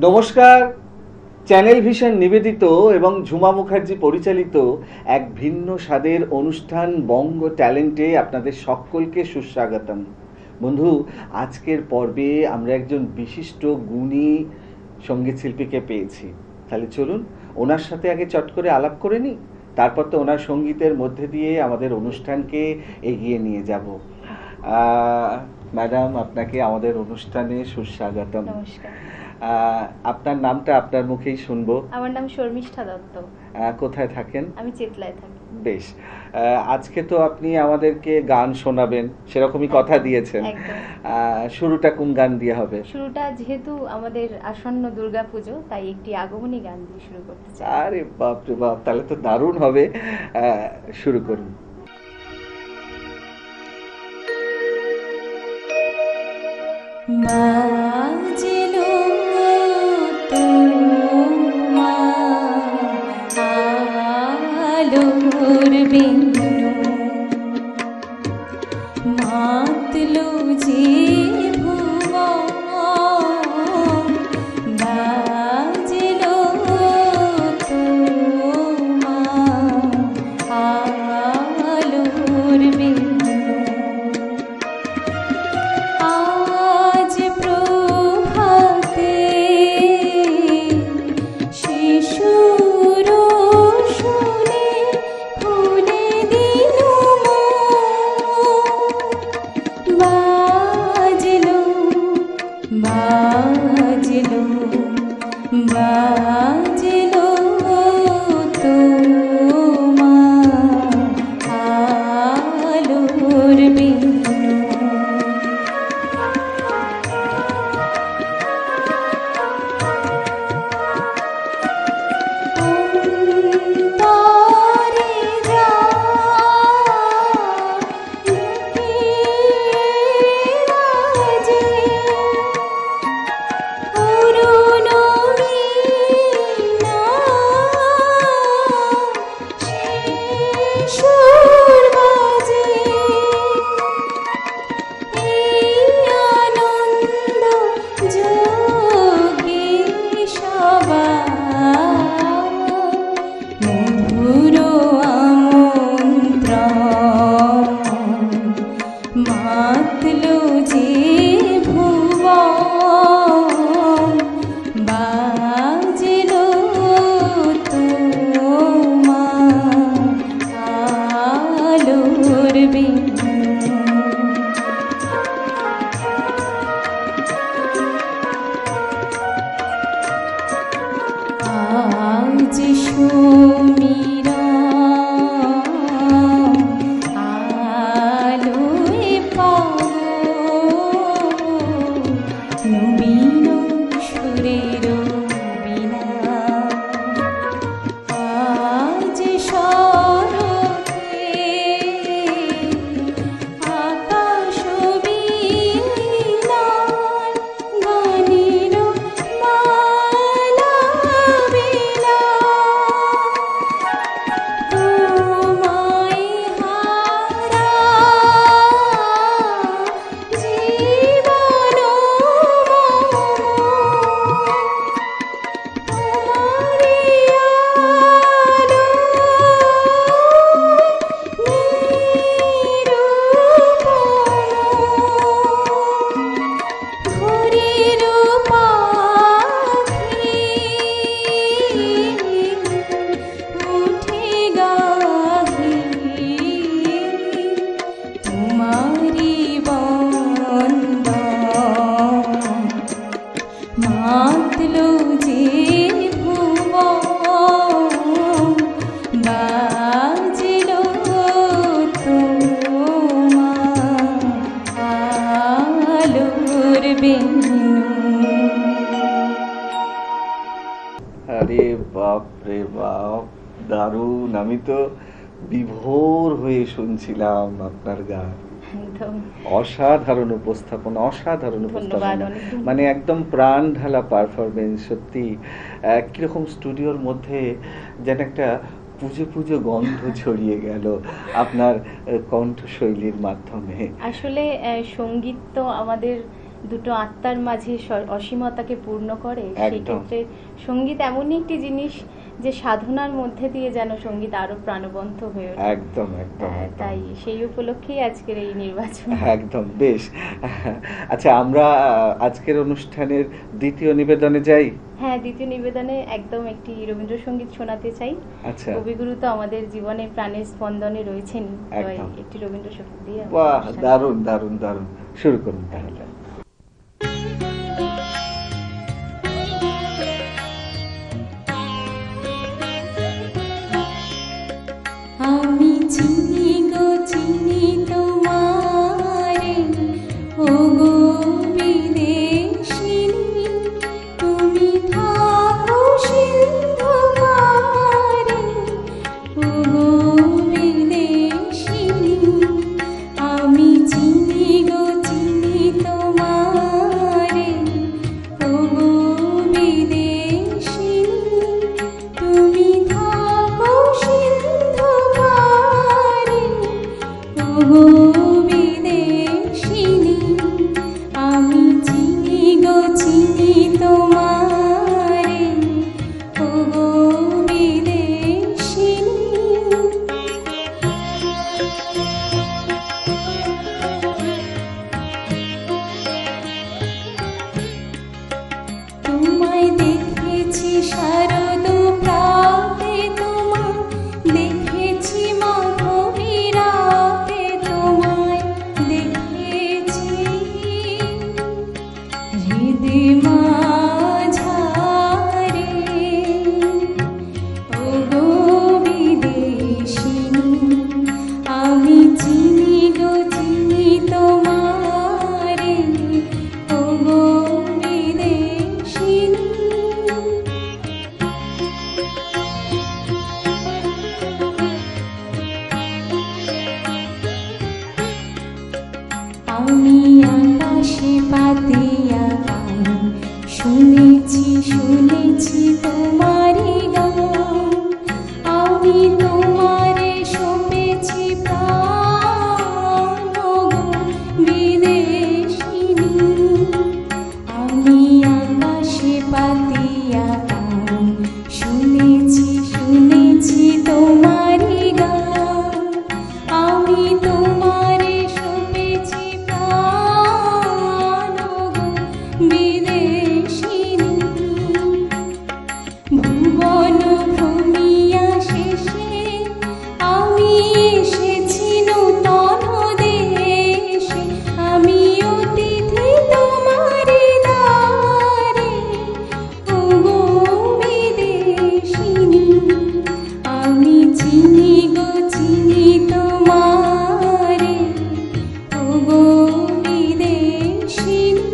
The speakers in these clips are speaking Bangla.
নমস্কার। চ্যানেল ভিশন নিবেদিত এবং ঝুমা মুখার্জি পরিচালিত এক ভিন্ন স্বাদের অনুষ্ঠান বঙ্গ ট্যালেন্টে আপনাদের সকলকে সুস্বাগতম। বন্ধু, আজকের পর্বে আমরা একজন বিশিষ্ট গুণী সঙ্গীত শিল্পীকে পেয়েছি। তাহলে চলুন ওনার সাথে আগে চট করে আলাপ করে নিই, তারপর তো ওনার সঙ্গীতের মধ্যে দিয়ে আমাদের অনুষ্ঠানকে এগিয়ে নিয়ে যাব। ম্যাডাম, আপনাকে আমাদের অনুষ্ঠানে সুস্বাগতম। নমস্কার। আপনার নামটা আপনার মুখেই শুনবো। আমার নাম শর্মিষ্ঠা দত্ত। কোথায় থাকেন? আমি চেতলায় থাকি। বেশ। আজকে তো আপনি আমাদেরকে গান শোনাবেন, সেরকমই কথা দিয়েছেন। একদম। শুরুটা কোন গান দিয়ে হবে? শুরুটা যেহেতু আমাদের আসন্ন দুর্গাপুজো, তাই একটি আগমনী গান দিয়ে শুরু করতে চাই। আরে বাপ রে বাপ, তাহলে তো দারুণ হবে। শুরু করুন। বাজলো তোমার আলোর বেনু, মাতলো যে ভুবন, বাজলো তোমার আলোর বেনু। আজ প্রভাতে শিশুর শুনে খুলে দিলু বাজলো বাজলো বাজলো তোমার আলোর বেনু। অন্তরে যা রাজে অরুণ বীণা সুর বাজে, এই আনন্দ যোগে সবার মধুর আমন্ত্রণ, মাতলো যে ভুবন, বাজলো তোমার আলোর বেনু। আজ সমীরণ আলোয় পাবো, নবীন সুরের বীণা। আজ শরতে আকাশ বীণার গানের মালা বীণা। তোমায় হারা জীবন তোমারি আলো নিরূপণ, ঘরের পাখি উঠে গাহি তোমারি বন্দন, মাতলো যে ভুবন, বাজলো তোমার আলোর বেনু। আরে বাপ রে বাপ, দারুণ! আমি তো বিভোর হয়ে শুনছিলাম আপনার গান। একদম। অসাধারণ উপস্থাপনা, অসাধারণ ধন্যবাদ, উপস্থাপনা, অনেক ধন্যবাদ। মানে একদম প্রাণ ঢালা পারফরমেন্স। সত্যি কিরকম স্টুডিওর মধ্যে যেন একটা পুজো পুজো গন্ধ ছড়িয়ে গেল আপনার কণ্ঠশৈলীর মাধ্যমে। আসলে সঙ্গীত তো আমাদের দুটো আত্মার মাঝে অসীমতাকে পূর্ণ করে, সেই একদম। ক্ষেত্রে সঙ্গীত এমনই একটি জিনিস যে সাধনার মধ্যে দিয়ে যেন সঙ্গীত আরো প্রাণবন্ত হয়ে ওঠে। একদম একদম একদম। তাই সেই উপলক্ষেই আজকের এই নির্বাচন। একদম বেশ। আচ্ছা, আমরা আজকের অনুষ্ঠানের দ্বিতীয় নিবেদনে যাই। হ্যাঁ, দ্বিতীয় নিবেদনে একদম একটি রবীন্দ্রসঙ্গীত শোনাতে চাই। আচ্ছা, কবিগুরু তো আমাদের জীবনে প্রাণের স্পন্দনে রয়েছেন, তাই একদম। একটি রবীন্দ্রসঙ্গীত দিয়ে আমরা বাহ, অনুষ্ঠান দারুণ দারুণ দারুণ। শুরু করুন তাহলে। আমি চিনি গো চিনি তোমারে, ওগো বিদেশিনী, তুমি থাকো সিন্ধু পারে, ওগো বিদেশিনী। আমি চিনি গো চিনি তোমারে, ওগো বিদেশিনী, তুমি থাকো সিন্ধু পারে, ওগো বিদেশিনী। আমি চিনি গো চিনি তোমারে, ওগো বিদেশিনী। তোমায় দেখেছি শারদ প্রাতে, তোমায় দেখেছি মাধবী রাতে, তোমায় দেখেছি হৃদয় মাঝারে, ওগো বিদেশিনী। আমি চিনি গো চিনি তোমারে, ওগো বিদেশিনী। আমি আকাশে পাতিয়া গান, শুনেছি শুনেছি তোমারি গান। আমি তোমারে সপেছি প্রাণ, ওগো বিদেশিনী। আমি আকাশে পাতিয়া গান, শুনেছি শুনেছি তোমারি গান। আমি তোমারে সপেছি প্রাণ, ওগো বিদেশিনী। ভুবন ভ্রমিয়া শেষে আমি এসেছি নূতন দেশে, আমি অতিথি তোমারি দ্বারে, ওগো বিদেশিনী। আমি চিনি গো চিনি তোমারে, ওগো বিদেশিনী,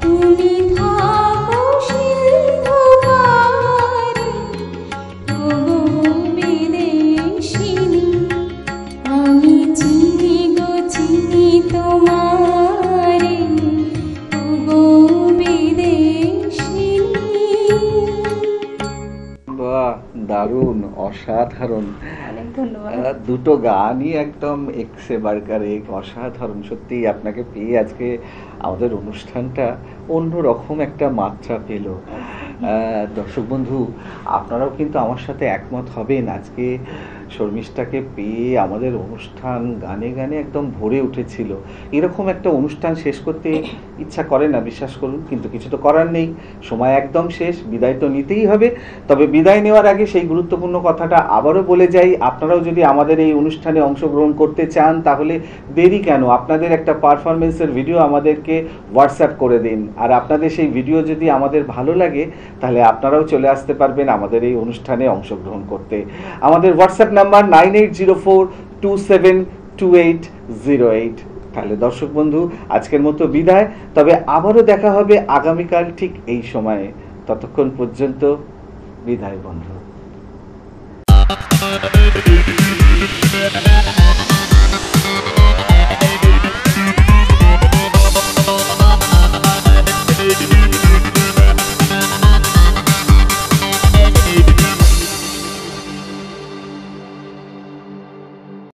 তুমি থাকো সিন্ধু পারে, ওগো বিদেশিনী। আমি চিনি গো চিনি তোমারে, ওগো বিদেশিনী। বাহ, দারুণ, অসাধারণ। অনেক ধন্যবাদ। দুটো গানই একদম এক্সে বার্কার এক, অসাধারণ। সত্যি আপনাকে পেয়ে আজকে আমাদের অনুষ্ঠানটা অন্যরকম একটা মাত্রা পেল। দর্শক বন্ধু, আপনারাও কিন্তু আমার সাথে একমত হবেন। আজকে শর্মিষ্ঠাকে পেয়ে আমাদের অনুষ্ঠান গানে গানে একদম ভরে উঠেছিল। এরকম একটা অনুষ্ঠান শেষ করতে ইচ্ছা করে না, বিশ্বাস করুন, কিন্তু কিছু তো করার নেই, সময় একদম শেষ, বিদায় তো নিতেই হবে। তবে বিদায় নেওয়ার আগে সেই গুরুত্বপূর্ণ কথাটা আবারও বলে যাই, আপনারাও যদি আমাদের এই অনুষ্ঠানে অংশগ্রহণ করতে চান তাহলে দেরি কেন, আপনাদের একটা পারফরমেন্সের ভিডিও আমাদেরকে হোয়াটসঅ্যাপ করে দিন। আর আপনাদের সেই ভিডিও যদি আমাদের ভালো লাগে তাহলে আপনারাও চলে আসতে পারবেন আমাদের এই অনুষ্ঠানে অংশগ্রহণ করতে। আমাদের হোয়াটসঅ্যাপ নাম্বার 9804272808। তাহলে দর্শক বন্ধু, আজকের মতো বিদায়, তবে আবারও দেখা হবে আগামীকাল ঠিক এই সময়ে। ততক্ষণ পর্যন্ত বিদায় বন্ধু।